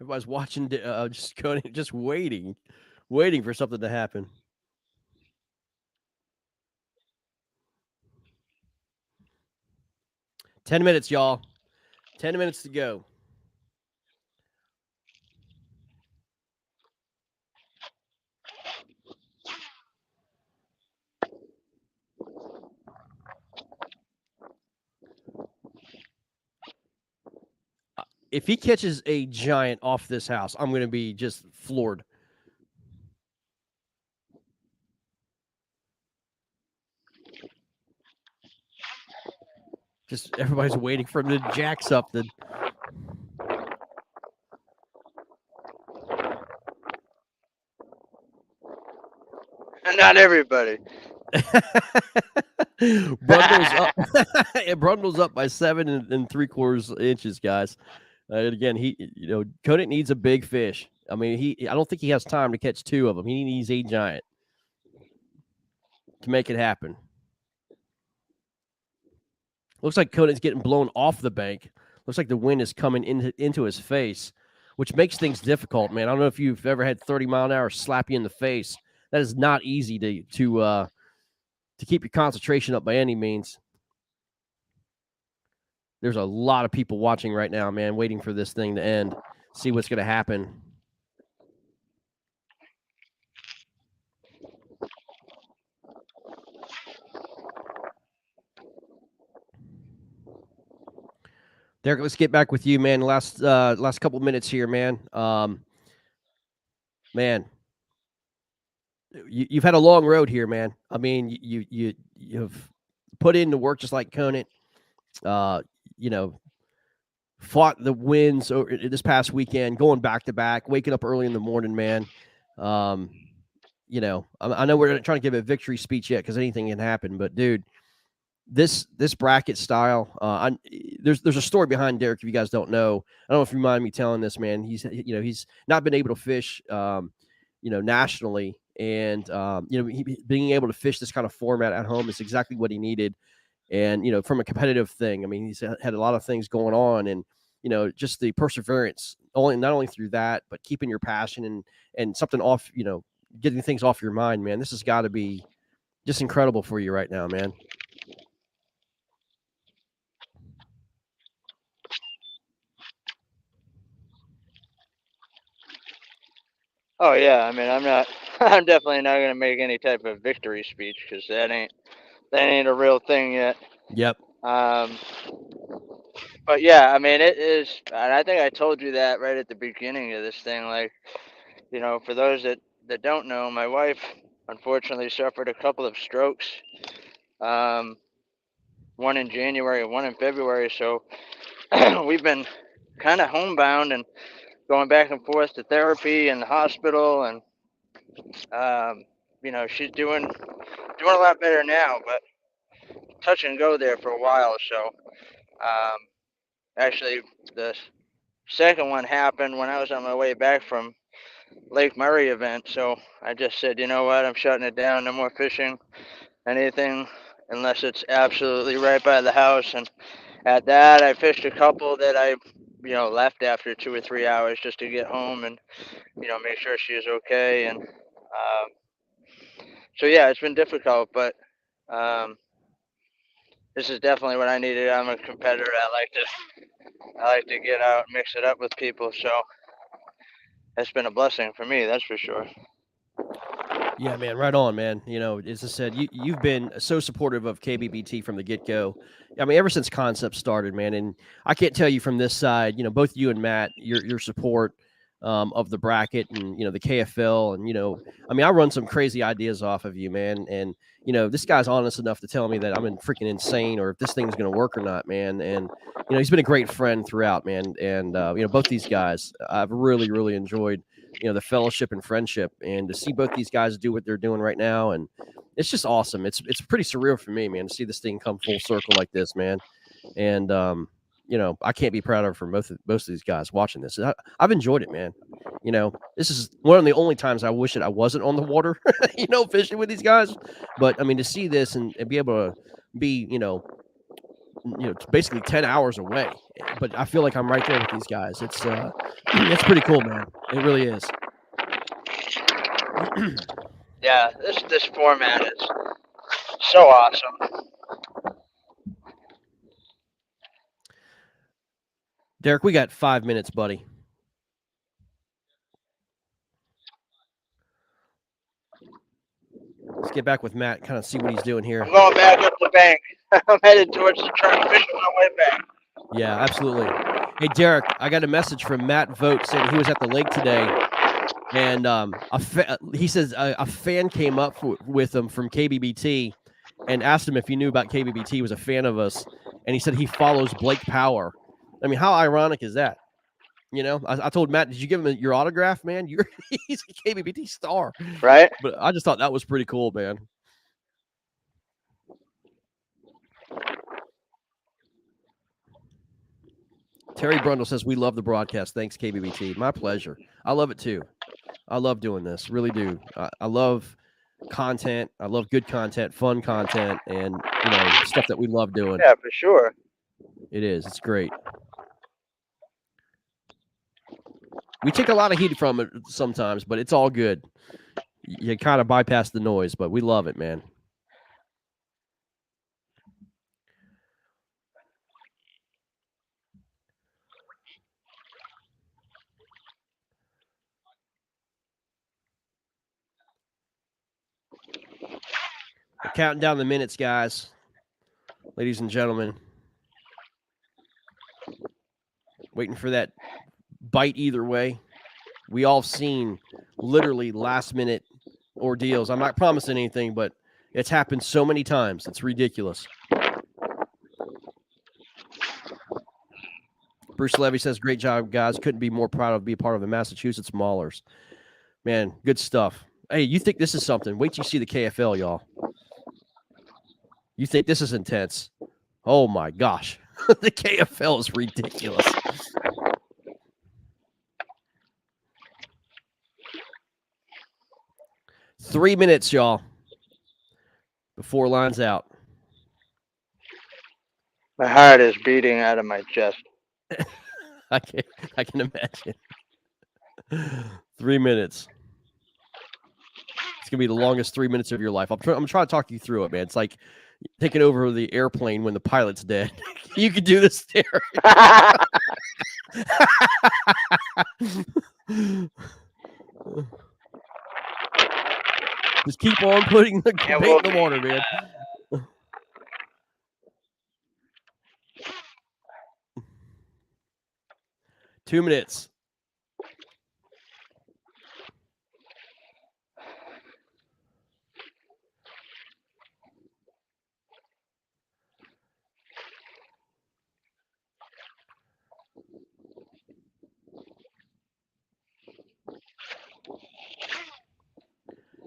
Everybody's watching, just going, just waiting for something to happen. $10 minutes, y'all. 10 minutes to go. If he catches a giant off this house, I'm going to be just floored. Just everybody's waiting for him to jack something. Not everybody. Brundle's up. Brundle's up by 7 3/4 inches, guys. And again, Conant needs a big fish. I mean, I don't think he has time to catch two of them. He needs a giant to make it happen. Looks like Conant's getting blown off the bank. Looks like the wind is coming into his face, which makes things difficult, man. I don't know if you've ever had 30-mile-an-hour slap you in the face. That is not easy to keep your concentration up by any means. There's a lot of people watching right now, man, waiting for this thing to end. See what's going to happen. Derek, let's get back with you, man. Last couple of minutes here, man. Man, you've had a long road here, man. I mean, you've put in the work just like Conant. Fought the wins this past weekend, going back to back, waking up early in the morning, man. I know we're not trying to give a victory speech yet because anything can happen, but dude, this bracket style, there's a story behind Derek. If you guys don't know, I don't know if you mind me telling this, man. He's not been able to fish, nationally, and being able to fish this kind of format at home is exactly what he needed. And from a competitive thing, I mean, he's had a lot of things going on, and just the perseverance, not only through that, but keeping your passion and something off, getting things off your mind, man. This has got to be just incredible for you right now, man. Oh yeah, I mean, I'm definitely not gonna make any type of victory speech because that ain't a real thing yet. Yep. But yeah, I mean, it is, and I think I told you that right at the beginning of this thing. Like, for those that don't know, my wife unfortunately suffered a couple of strokes. One in January, one in February. So we've been kind of homebound and going back and forth to therapy and the hospital, and she's doing a lot better now, but touch and go there for a while. So actually, the second one happened when I was on my way back from Lake Murray event. So I just said, you know what, I'm shutting it down. No more fishing, anything, unless it's absolutely right by the house. And at that, I fished a couple that I left after 2 or 3 hours just to get home and make sure she was okay. And so yeah, it's been difficult, but this is definitely what I needed. I'm a competitor. I like to get out and mix it up with people. So it's been a blessing for me, that's for sure. Yeah, man, right on, man. As I said, you've been so supportive of KBBT from the get go. I mean, ever since concept started, man. And I can't tell you from this side, both you and Matt, your support of the bracket and the KFL, and I mean, I run some crazy ideas off of you, man. And this guy's honest enough to tell me that I'm freaking insane, or if this thing's going to work or not, man. And he's been a great friend throughout, man. And both these guys, I've really, really enjoyed the fellowship and friendship, and to see both these guys do what they're doing right now, and it's just awesome. It's pretty surreal for me, man, to see this thing come full circle like this, man. And I can't be prouder for most of these guys watching this. I've enjoyed it, man. This is one of the only times I wish that I wasn't on the water, fishing with these guys. But I mean, to see this and be able to be, it's basically 10 hours away, but I feel like I'm right there with these guys. It's it's pretty cool, man. It really is. Yeah, this format is so awesome. Derek, we got 5 minutes, buddy. Let's get back with Matt, kind of see what he's doing here. I'm going back up the bank. I'm headed towards the truck, fishing my way back. Yeah, absolutely. Hey, Derek, I got a message from Matt Vogt saying he was at the lake today, and he says a fan came up with him from KBBT and asked him if he knew about KBBT. He was a fan of us, and he said he follows Blake Power. I mean, how ironic is that? I told Matt, did you give him your autograph, man? He's a KBBT star. Right. But I just thought that was pretty cool, man. Terry Brundle says, we love the broadcast. Thanks, KBBT. My pleasure. I love it, too. I love doing this. Really do. I love content. I love good content, fun content, and, stuff that we love doing. Yeah, for sure. It is. It's great. We take a lot of heat from it sometimes, but it's all good. You kind of bypass the noise, but we love it, man. We're counting down the minutes, guys. Ladies and gentlemen. Waiting for that bite either way. We all seen literally last-minute ordeals. I'm not promising anything, but it's happened so many times. It's ridiculous. Bruce Levy says, great job, guys. Couldn't be more proud of being part of the Massachusetts Maulers. Man, good stuff. Hey, you think this is something? Wait till you see the KFL, y'all. You think this is intense? Oh, my gosh. The KFL is ridiculous. Three minutes, y'all, before line's out. My heart is beating out of my chest. I can imagine. 3 minutes. It's gonna be the longest 3 minutes of your life. I'm trying to talk you through it, man. It's like taking over the airplane when the pilot's dead. You could do this there. Just keep on putting the bait in the water, man. Two minutes.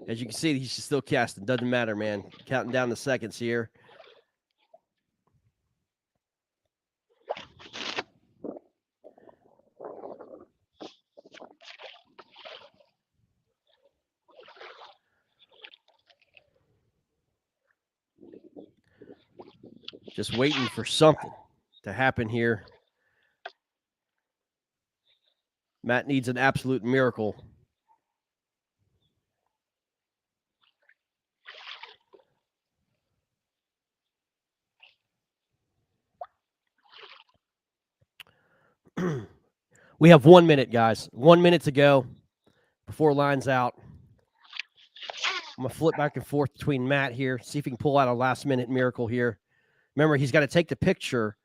As you can see, he's still casting. Doesn't matter, man. Counting down the seconds here. Just waiting for something to happen here. Matt needs an absolute miracle. We have 1 minute, guys. 1 minute to go before line's out. I'm going to flip back and forth between Matt here, see if he can pull out a last-minute miracle here. Remember, he's got to take the picture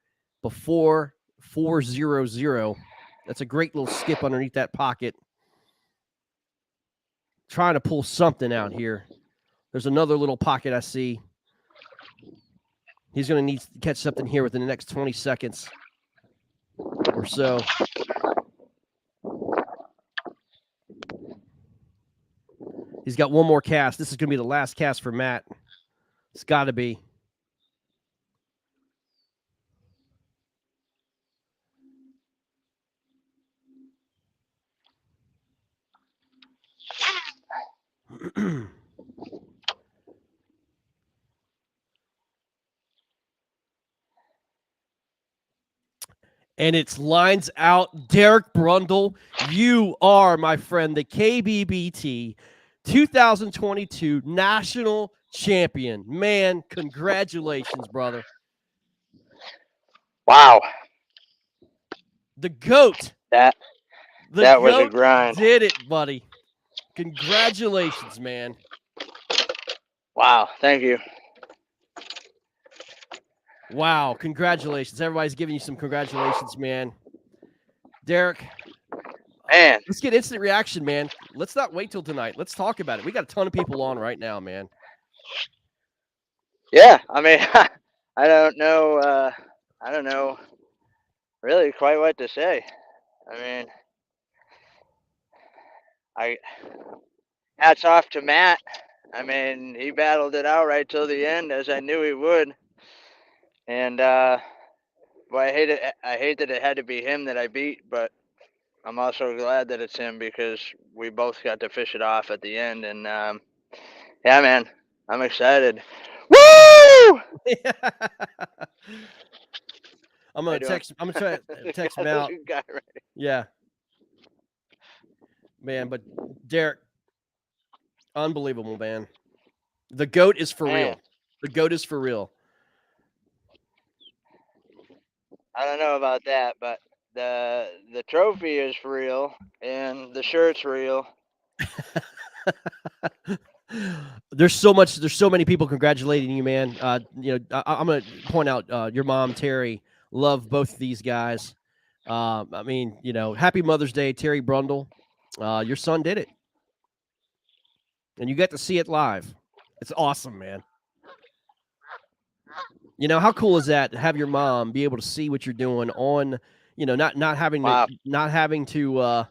before 4:00. That's a great little skip underneath that pocket. Trying to pull something out here. There's another little pocket I see. He's going to need to catch something here within the next 20 seconds or so. He's got one more cast. This is going to be the last cast for Matt. It's got to be. And it's lines out. Derek Brundle, you are, my friend, the KBBT 2022 national champion. Man, congratulations, brother. Wow. The GOAT. That was a grind. Did it, buddy. Congratulations, man. Wow. Thank you. Wow, congratulations. Everybody's giving you some congratulations, man. Derek, man, let's get instant reaction, man. Let's not wait till tonight. Let's talk about it. We got a ton of people on right now, man. Yeah, I mean, I don't know really quite what to say. I mean, hats off to Matt. I mean, he battled it out right till the end, as I knew he would. And well, I hate that it had to be him that I beat, but I'm also glad that it's him because we both got to fish it off at the end. And yeah, man, I'm excited. Woo! I'm gonna try to text him out. Yeah, man. But Derek, unbelievable, man. The GOAT is for real. The GOAT is for real. I don't know about that, but the trophy is for real and the shirt's real. There's so many people congratulating you, man. You know, I'm gonna point out your mom, Terry. Love both of these guys. I mean, you know, happy Mother's Day, Terry Brundle. Your son did it, and you get to see it live. It's awesome, man. You know, how cool is that to have your mom be able to see what you're doing on, you know, not having to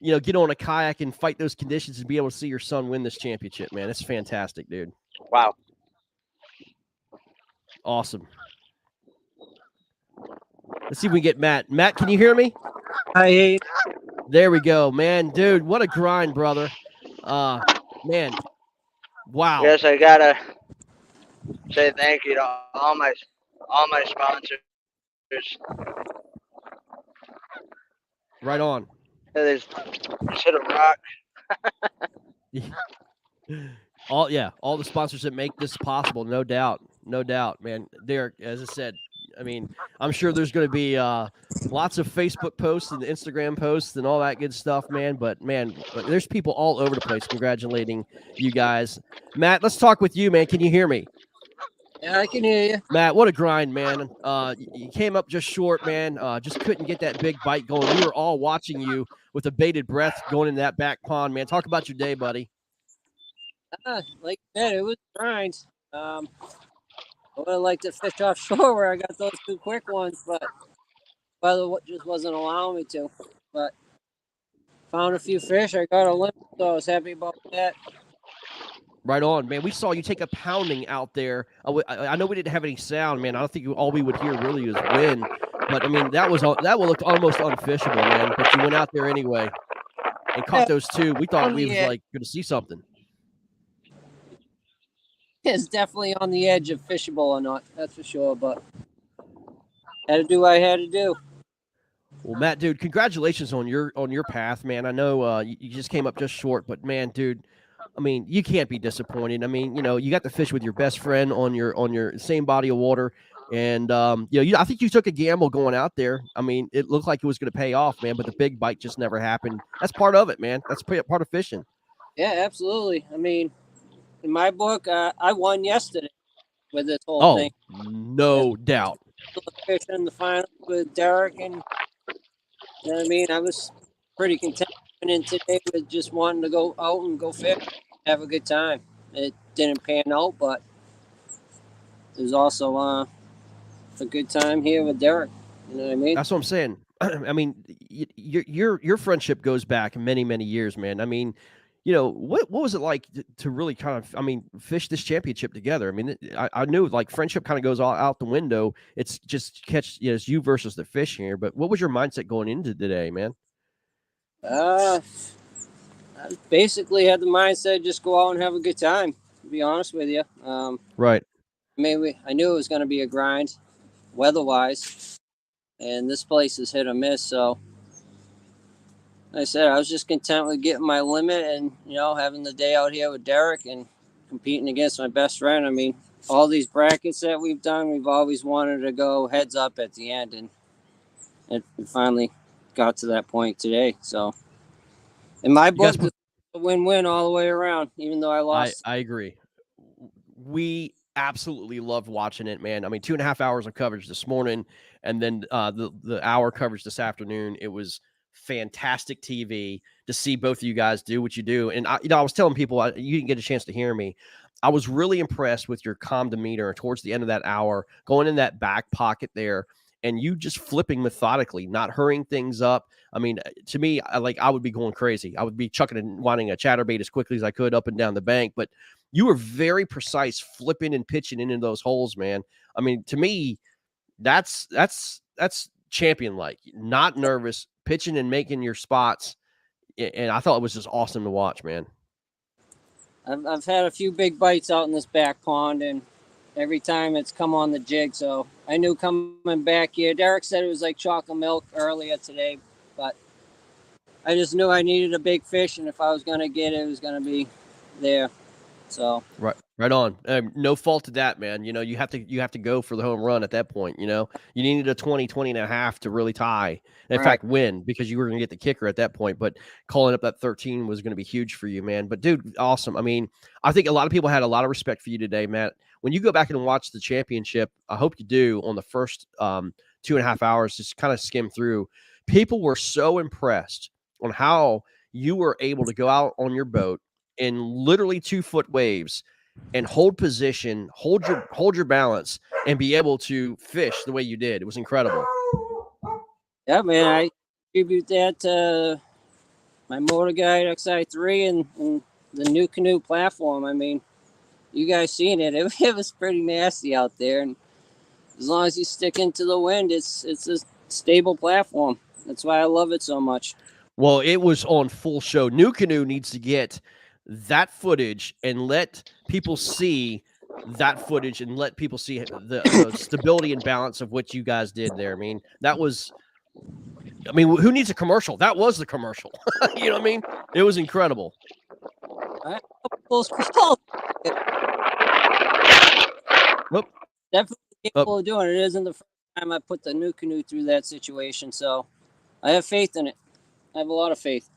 you know, get on a kayak and fight those conditions and be able to see your son win this championship, man. It's fantastic, dude. Wow. Awesome. Let's see if we get Matt. Matt, can you hear me? Hi. There we go, man. Dude, what a grind, brother. Man. Wow. Yes, I gotta say thank you to all my sponsors. Right on. There's hit a rock. all the sponsors that make this possible, no doubt, man. Derek, as I said, I mean, I'm sure there's going to be lots of Facebook posts and Instagram posts and all that good stuff, man. But there's people all over the place congratulating you guys. Matt, let's talk with you, man. Can you hear me? Yeah, I can hear you. Matt, what a grind, man. You came up just short, man. Just couldn't get that big bite going. We were all watching you with a bated breath going into that back pond, man. Talk about your day, buddy. Like I said, it was a grind. I would have liked to fish offshore where I got those two quick ones, but weather just wasn't allowing me to. But found a few fish. I got a limit, so I was happy about that. Right on, man. We saw you take a pounding out there. I know we didn't have any sound, man. I don't think all we would hear really was wind. But I mean, that looked almost unfishable, man. But you went out there anyway and caught those two. We thought we was like going to see something. It's definitely on the edge of fishable or not. That's for sure. But had to do what I had to do. Well, Matt, dude, congratulations on your path, man. I know you just came up just short, but man, dude. I mean, you can't be disappointed. I mean, you know, you got to fish with your best friend on your same body of water, and you know, I think you took a gamble going out there. I mean, it looked like it was going to pay off, man, but the big bite just never happened. That's part of it, man. That's part of fishing. Yeah, absolutely. I mean, in my book, I won yesterday with this whole thing. No doubt. Fishing the final with Derek, and you know what I mean. I was pretty content in today with just wanting to go out and go fish, have a good time. It didn't pan out, but it was also a good time here with Derek. You know what I mean? That's what I'm saying. I mean, your friendship goes back many years, man. I mean, what was it like to really kind of, I mean, fish this championship together? I mean, I knew like friendship kind of goes all out the window. It's just it's you versus the fish here. But what was your mindset going into today, man? I basically had the mindset just go out and have a good time. To be honest with you, Right. I mean, I knew it was going to be a grind, weather-wise, and this place is hit or miss. So, like I said, I was just content with getting my limit and having the day out here with Derek and competing against my best friend. I mean, all these brackets that we've done, we've always wanted to go heads up at the end, and it finally got to that point today. So, in my book, it's a win-win all the way around, even though I lost. I agree. We absolutely loved watching it, man. I mean, 2.5 hours of coverage this morning, and then the hour coverage this afternoon. It was fantastic TV to see both of you guys do what you do. And I was telling people, you didn't get a chance to hear me. I was really impressed with your calm demeanor towards the end of that hour, going in that back pocket there, and you just flipping methodically, not hurrying things up. I mean, to me, I would be going crazy. I would be chucking and wanting a chatterbait as quickly as I could up and down the bank, but you were very precise, flipping and pitching into those holes, man. I mean, to me, that's champion like, not nervous, pitching and making your spots. And I thought it was just awesome to watch, man. I've had a few big bites out in this back pond, and every time it's come on the jig. So I knew coming back here, Derek said it was like chocolate milk earlier today, but I just knew I needed a big fish, and if I was going to get it, it was going to be there. So right on. No fault to that, man. You have to go for the home run at that point. You needed a 20 and a half to really tie. In fact, win, because you were going to get the kicker at that point. But calling up that 13 was going to be huge for you, man. But dude, awesome. I mean, I think a lot of people had a lot of respect for you today, Matt. When you go back and watch the championship, I hope you do, on the first 2.5 hours, just kind of skim through. People were so impressed on how you were able to go out on your boat in literally 2-foot waves and hold position, hold your balance, and be able to fish the way you did. It was incredible. Yeah, man, I attribute that to my Motor Guide XI3 and the new canoe platform. I mean, you guys seen it. It was pretty nasty out there, and as long as you stick into the wind, it's a stable platform. That's why I love it so much. Well, it was on full show. New Canoe needs to get that footage and let people see that footage and let people see the stability and balance of what you guys did there. I mean, who needs a commercial? That was the commercial. You know what I mean? It was incredible. Close calls. Whoop. Definitely capable of doing it. It isn't the first time I put the new canoe through that situation, so I have faith in it. I have a lot of faith.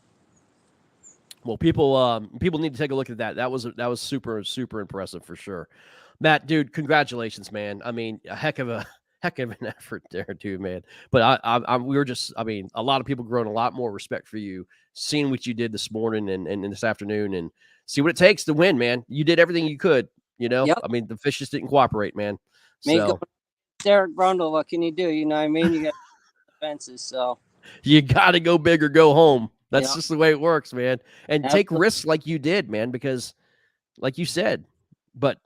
Well, people need to take a look at that. That was super, super impressive for sure. Matt, dude, congratulations, man. I mean, a heck of an effort there, too, man. But we were just, I mean, a lot of people growing a lot more respect for you, seeing what you did this morning and this afternoon, and see what it takes to win, man. You did everything you could, Yep. I mean, the fish just didn't cooperate, man. So Derek Brundle, what can you do? You know what I mean? You got fences, so you got to go big or go home. That's just the way it works, man. And take risks like you did, man, because like you said, but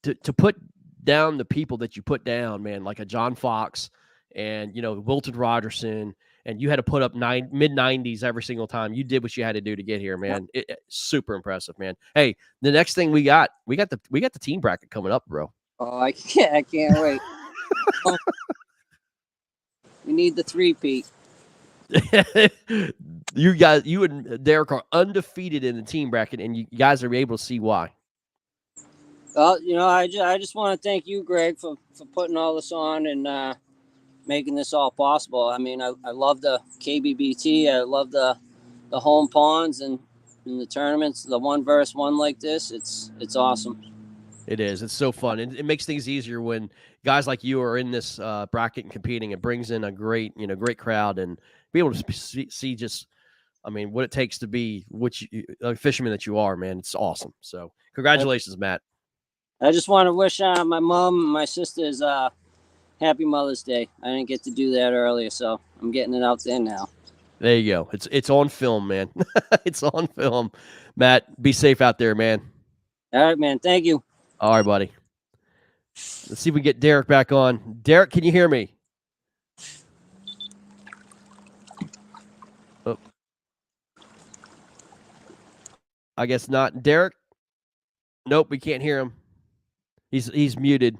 to put down the people that you put down, man, like a John Fox and, Wilton Rogerson, and you had to put up mid-90s every single time. You did what you had to do to get here, man. Super impressive, man. Hey, the next thing we got the team bracket coming up, bro. Oh, I can't wait. We need the 3-peat. You and Derek are undefeated in the team bracket, and you guys are able to see why. Well, I just want to thank you, Greg, for putting all this on and making this all possible. I mean, I love the KBBT. I love the home ponds and the tournaments. The 1-versus-1 like this, it's awesome. It is. It's so fun. It makes things easier when guys like you are in this bracket and competing. It brings in a great crowd, and be able to see just, I mean, what it takes to be a fisherman that you are, man. It's awesome. So congratulations, Matt. I just want to wish my mom and my sisters happy Mother's Day. I didn't get to do that earlier, so I'm getting it out there now. There you go. It's on film, man. It's on film. Matt, be safe out there, man. All right, man. Thank you. All right, buddy. Let's see if we get Derek back on. Derek, can you hear me? Oh. I guess not. Derek? Nope, we can't hear him. He's muted.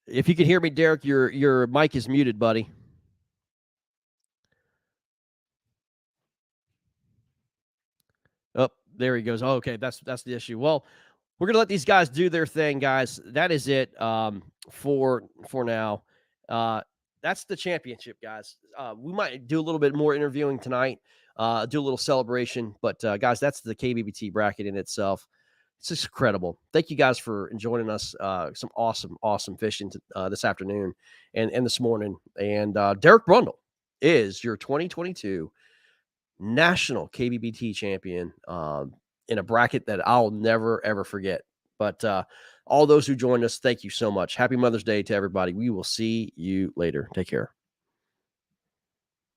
If you can hear me, Derek, your mic is muted, buddy. Oh, there he goes. Oh, okay, that's the issue. Well, we're gonna let these guys do their thing, guys. That is it for now. That's the championship, guys. We might do a little bit more interviewing tonight, do a little celebration, but guys, that's the KBBT bracket in itself. It's just incredible. Thank you guys for joining us. Some awesome fishing this afternoon and this morning. And Derek Brundle is your 2022 national KBBT champion in a bracket that I'll never, ever forget. But all those who joined us, thank you so much. Happy Mother's Day to everybody. We will see you later. Take care.